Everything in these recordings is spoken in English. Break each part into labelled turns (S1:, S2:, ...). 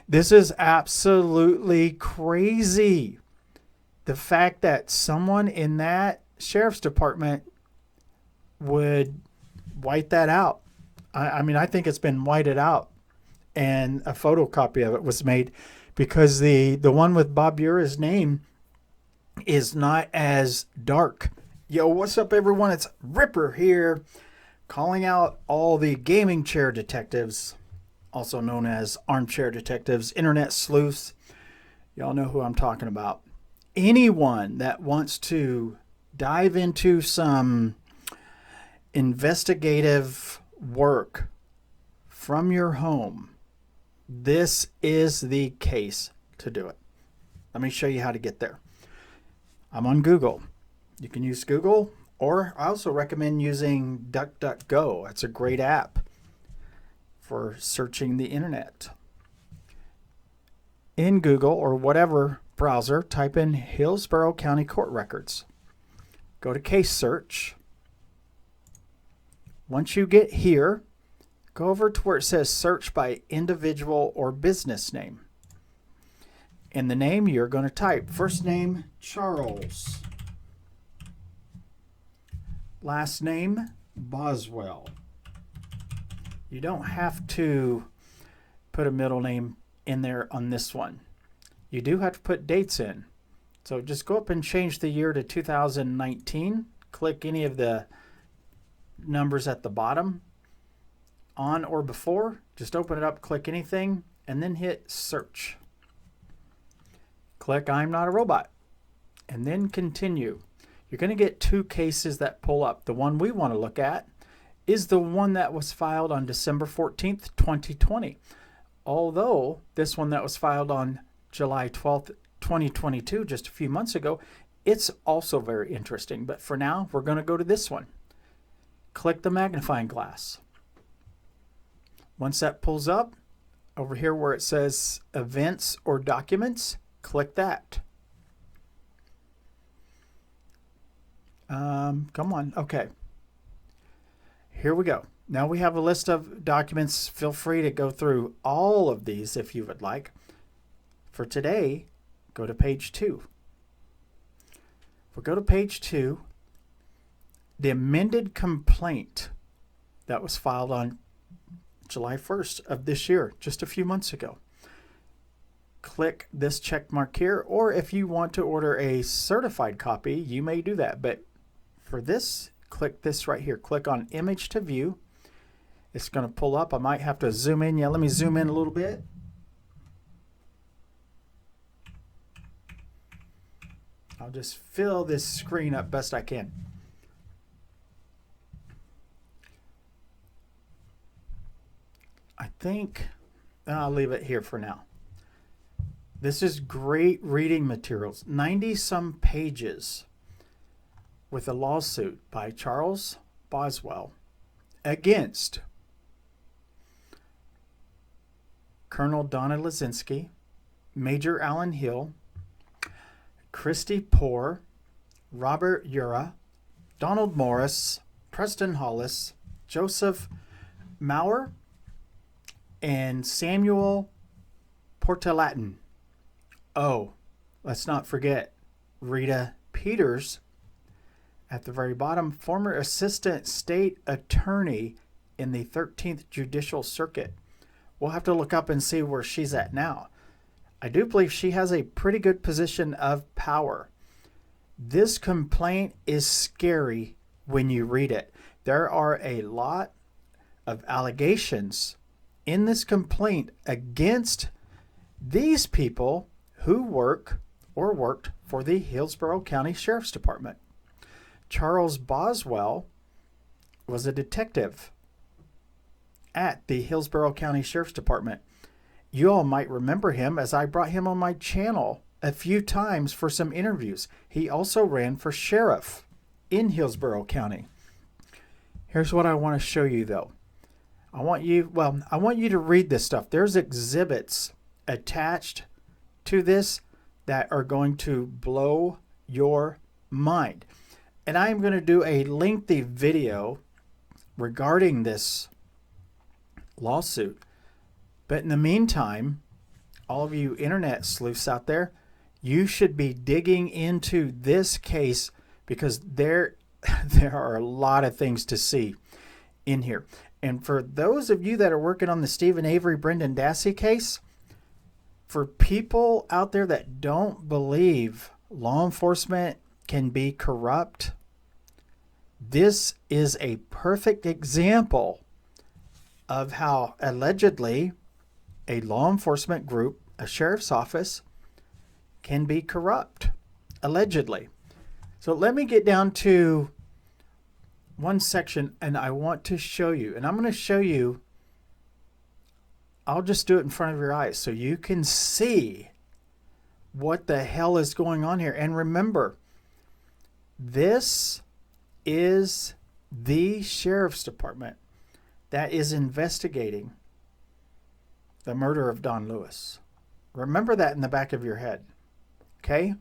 S1: This is absolutely crazy. The fact that someone in that sheriff's department would white that out. I mean, I think it's been whited out, and a photocopy of it was made because the one with Bob Ura's name is not as dark. Yo, what's up, everyone? It's Ripper here, calling out all the gaming chair detectives, also known as armchair detectives, internet sleuths. Y'all know who I'm talking about. Anyone that wants to dive into some investigative work from your home, this is the case to do it. Let me show you how to get there. I'm on Google. You can use Google, or I also recommend using DuckDuckGo. That's a great app for searching the internet. In Google or whatever browser, type in Hillsborough County Court Records. Go to Case Search. Once you get here, go over to where it says Search by Individual or Business Name. In the name, you're going to type first name, Charles. Last name, Boswell. You don't have to put a middle name in there on this one. You do have to put dates in. So just go up and change the year to 2019. Click any of the numbers at the bottom, on or before. Just open it up, click anything, and then hit search. Click I'm not a robot, and then continue. You're going to get two cases that pull up. The one we want to look at is the one that was filed on December 14th, 2020. Although this one that was filed on July 12th, 2022, just a few months ago, it's also very interesting. But for now, we're going to go to this one. Click the magnifying glass. Once that pulls up, over here where it says events or documents, click that. Come on. Okay. Here we go. Now we have a list of documents. Feel free to go through all of these if you would like. For today, go to page 2. If we go to page 2, the amended complaint that was filed on July 1st of this year, just a few months ago. Click this check mark here, or if you want to order a certified copy, you may do that. But for this, click this right here. Click on image to view. It's going to pull up. I might have to zoom in. Yeah, let me zoom in a little bit. I'll just fill this screen up best I can. I think I'll leave it here for now. This is great reading materials. 90-some pages with a lawsuit by Charles Boswell against Colonel Donna Lazinski, Major Allen Hill, Christy Poore, Robert Ura, Donald Morris, Preston Hollis, Joseph Maurer, and Samuel Portalatin. Oh, let's not forget Rita Peters at the very bottom, former assistant state attorney in the 13th Judicial Circuit. We'll have to look up and see where she's at now. I do believe she has a pretty good position of power. This complaint is scary when you read it. There are a lot of allegations in this complaint against these people who work or worked for the Hillsborough County Sheriff's Department. Charles Boswell was a detective at the Hillsborough County Sheriff's Department. You all might remember him as I brought him on my channel a few times for some interviews. He also ran for sheriff in Hillsborough County. Here's what I want to show you though. I want you to read this stuff. There's exhibits attached to this that are going to blow your mind. And I am going to do a lengthy video regarding this lawsuit. But in the meantime, all of you internet sleuths out there, you should be digging into this case because there are a lot of things to see in here. And for those of you that are working on the Stephen Avery, Brendan Dassey case, for people out there that don't believe law enforcement can be corrupt, this is a perfect example of how allegedly a law enforcement group, a sheriff's office, can be corrupt, allegedly. So let me get down to one section, and I want to show you, and I'm going to show you, I'll just do it in front of your eyes so you can see what the hell is going on here. And remember, this is the sheriff's department that is investigating the murder of Don Lewis. Remember that in the back of your head, okay?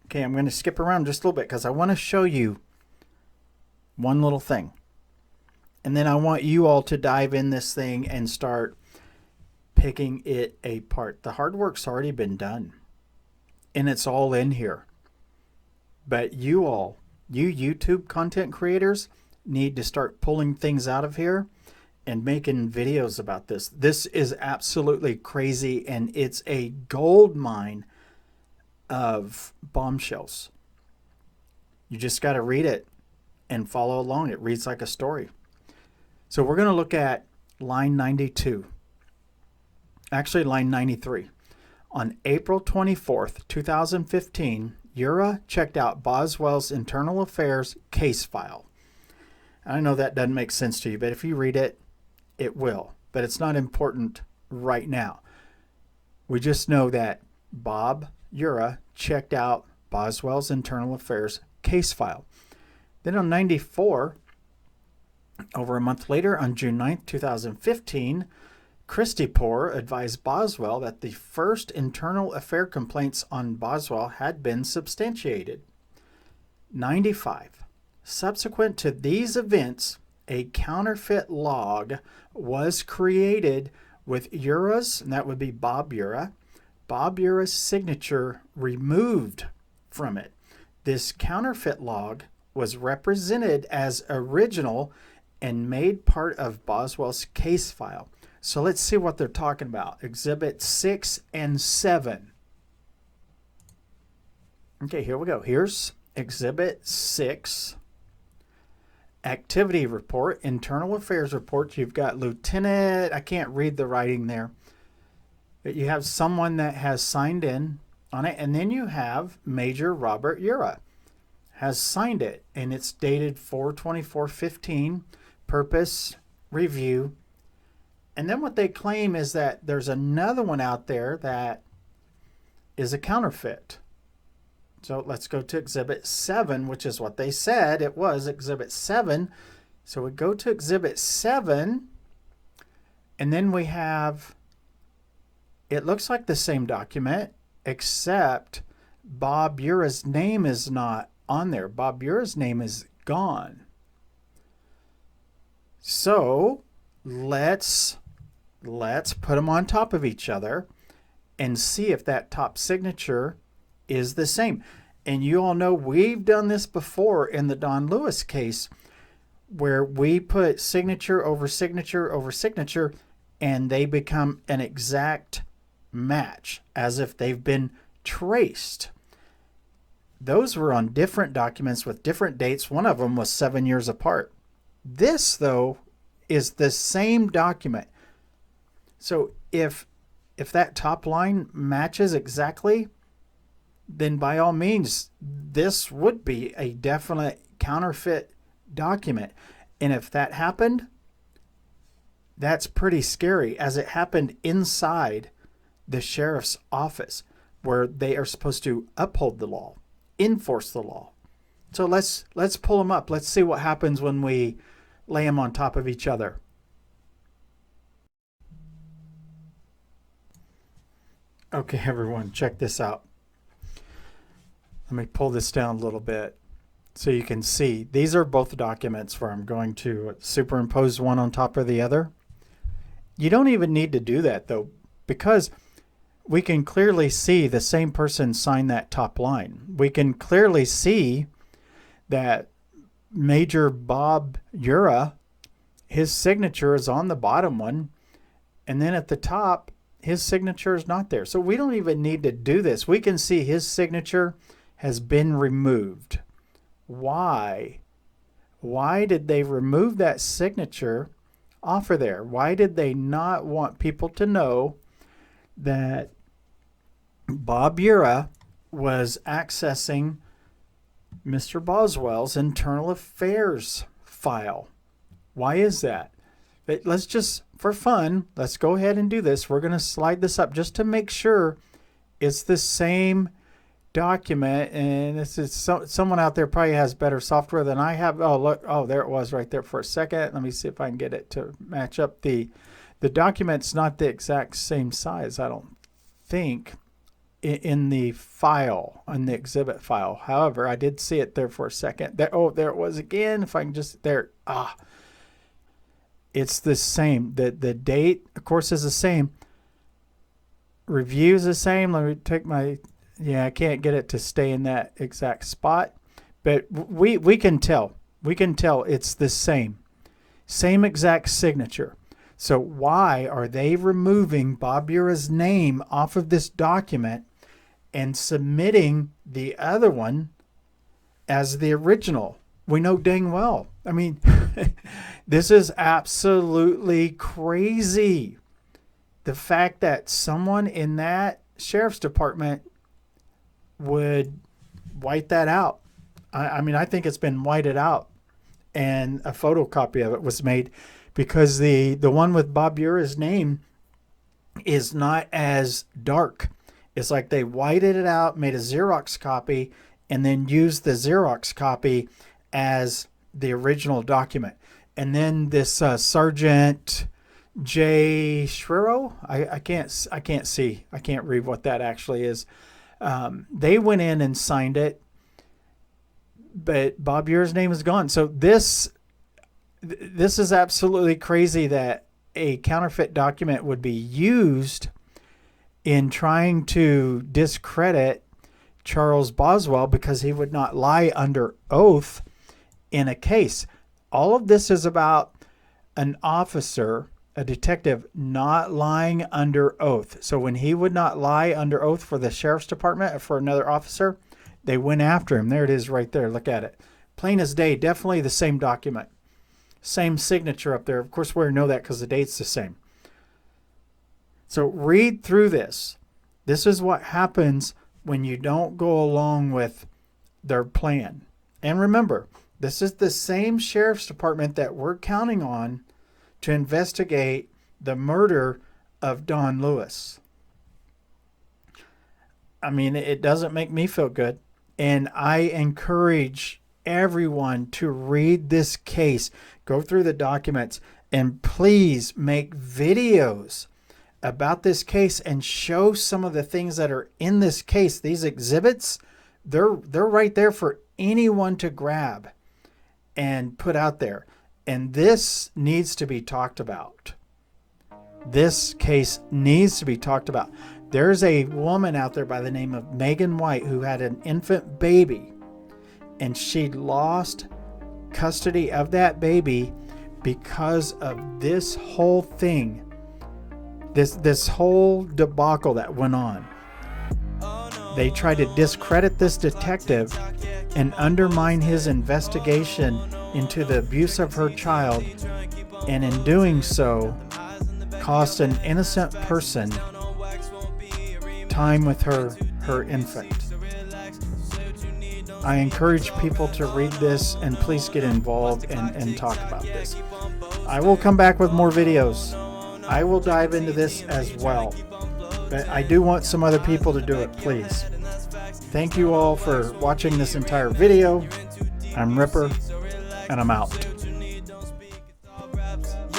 S1: Okay, I'm going to skip around just a little bit because I want to show you one little thing. And then I want you all to dive in this thing and start picking it apart. The hard work's already been done. And it's all in here. But you all, you YouTube content creators, need to start pulling things out of here and making videos about this. This is absolutely crazy, and it's a gold mine of bombshells. You just got to read it and follow along. It reads like a story. So we're going to look at line 92. Actually, line 93. On April 24th, 2015, URA checked out Boswell's internal affairs case file. I know that doesn't make sense to you, but if you read it, it will. But it's not important right now. We just know that Bob URA checked out Boswell's internal affairs case file. Then on 94, over a month later, on June 9th, 2015, Christy Poor advised Boswell that the first internal affair complaints on Boswell had been substantiated. 95. Subsequent to these events, a counterfeit log was created with URA's, and that would be Bob URA's signature removed from it. This counterfeit log was represented as original and made part of Boswell's case file. So let's see what they're talking about. Exhibit 6 and 7. Okay, here we go. Here's Exhibit 6. Activity report, internal affairs report. You've got Lieutenant, I can't read the writing there. But you have someone that has signed in on it. And then you have Major Robert URA has signed it. And it's dated 4/24/15. Purpose, review. And then what they claim is that there's another one out there that is a counterfeit. So let's go to Exhibit 7, which is what they said it was, Exhibit 7. So we go to Exhibit 7, and then we have, it looks like the same document, except Bob URA's name is not on there. Bob URA's name is gone. So let's put them on top of each other and see if that top signature is the same. And you all know we've done this before in the Don Lewis case where we put signature over signature over signature and they become an exact match as if they've been traced. Those were on different documents with different dates. One of them was 7 years apart. This, though, is the same document. So if that top line matches exactly, then by all means, this would be a definite counterfeit document. And if that happened, that's pretty scary, as it happened inside the sheriff's office where they are supposed to uphold the law, enforce the law. So let's pull them up. Let's see what happens when we lay them on top of each other. Okay, everyone, check this out. Let me pull this down a little bit so you can see. These are both documents where I'm going to superimpose one on top of the other. You don't even need to do that, though, because we can clearly see the same person sign that top line. We can clearly see that Major Bob Ura, his signature is on the bottom one, and then at the top, his signature is not there. So we don't even need to do this. We can see his signature has been removed. Why? Why did they remove that signature off of there? Why did they not want people to know that Bob Ura was accessing Mr. Boswell's internal affairs file? Why is that? But let's just, for fun, let's go ahead and do this. We're going to slide this up just to make sure it's the same document. And this is someone out there probably has better software than I have. Oh, look. Oh, there it was right there for a second. Let me see if I can get it to match up. The document's not the exact same size, I don't think, in the file, on the exhibit file. However, I did see it there for a second. There, oh, there it was again. If I can just, there, it's the same. The date, of course, is the same. Review is the same. Let me take my, yeah, I can't get it to stay in that exact spot. But we can tell. We can tell it's the same. Same exact signature. So why are they removing Bob Ura's name off of this document and submitting the other one as the original? We know dang well. I mean, this is absolutely crazy. The fact that someone in that sheriff's department would white that out. I mean, I think it's been whited out, and a photocopy of it was made because the one with Bob Ura's name is not as dark. It's like they whited it out, made a Xerox copy, and then used the Xerox copy as the original document. And then this Sergeant J. Shrero, I can't see. I can't read what that actually is. They went in and signed it, but Bob Ura's name is gone. So this is absolutely crazy that a counterfeit document would be used in trying to discredit Charles Boswell because he would not lie under oath in a case. All of this is about an officer, a detective, not lying under oath. So when he would not lie under oath for the sheriff's department or for another officer, they went after him. There it is right there. Look at it. Plain as day. Definitely the same document. Same signature up there. Of course, we know that because the date's the same. So read through this. This is what happens when you don't go along with their plan. And remember, this is the same sheriff's department that we're counting on to investigate the murder of Don Lewis. I mean, it doesn't make me feel good. And I encourage everyone to read this case, go through the documents, and please make videos about this case and show some of the things that are in this case. These exhibits, they're right there for anyone to grab and put out there. And this needs to be talked about. This case needs to be talked about. There's a woman out there by the name of Megan White who had an infant baby, and she lost custody of that baby because of this whole thing, this whole debacle that went on. They tried to discredit this detective and undermine his investigation into the abuse of her child, and in doing so, cost an innocent person time with her infant. I encourage people to read this and please get involved and talk about this. I will come back with more videos. I will dive into this as well. But I do want some other people to do it, please. Thank you all for watching this entire video. I'm Ripper, and I'm out.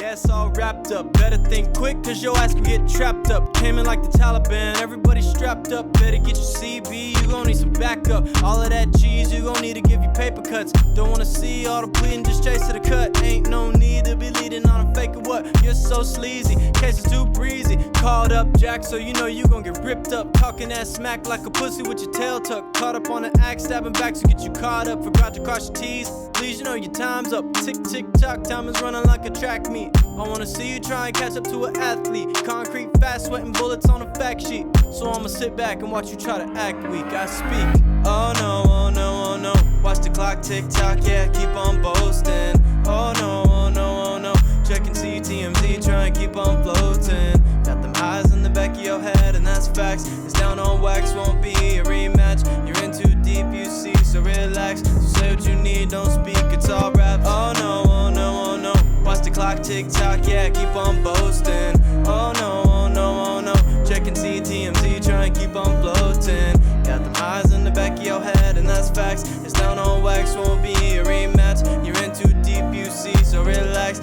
S2: Yeah, it's all wrapped up. Better think quick, cause your ass can get trapped up. Came in like the Taliban, everybody strapped up. Better get your CB, you gon' need some backup. All of that cheese, you gon' need to give you paper cuts. Don't wanna see all the bleeding, just chase to the cut. Ain't no need to be leading on a fake or what. You're so sleazy, case is too breezy. Called up Jack, so you know you gon' get ripped up. Talking that smack like a pussy with your tail tucked. Caught up on the axe, stabbing back to get you caught up. Forgot to cross your T's, please, you know your time's up. Tick, tick, tock, time is running like a track meet. I wanna see you try and catch up to an athlete. Concrete, fast, sweating bullets on a fact sheet. So I'ma sit back and watch you try to act weak. I speak. Oh no, oh no, oh no. Watch the clock tick tock, yeah, keep on boasting. Oh no, oh no, oh no. Checking CTMZ, try and keep on floating. Got them eyes in the back of your head, and that's facts. It's down on wax, won't be a rematch. You're in too deep, you see, so relax. So say what you need, don't speak, it's all rap. Oh no, oh no, oh no. Watch the clock tick tock, yeah, keep on boasting. Oh no, oh no, oh no. Checking CTMZ, try and keep on floating. Got them eyes in the back of your head, and that's facts. It's down on wax, won't be a rematch. You're in too deep, you see, so relax.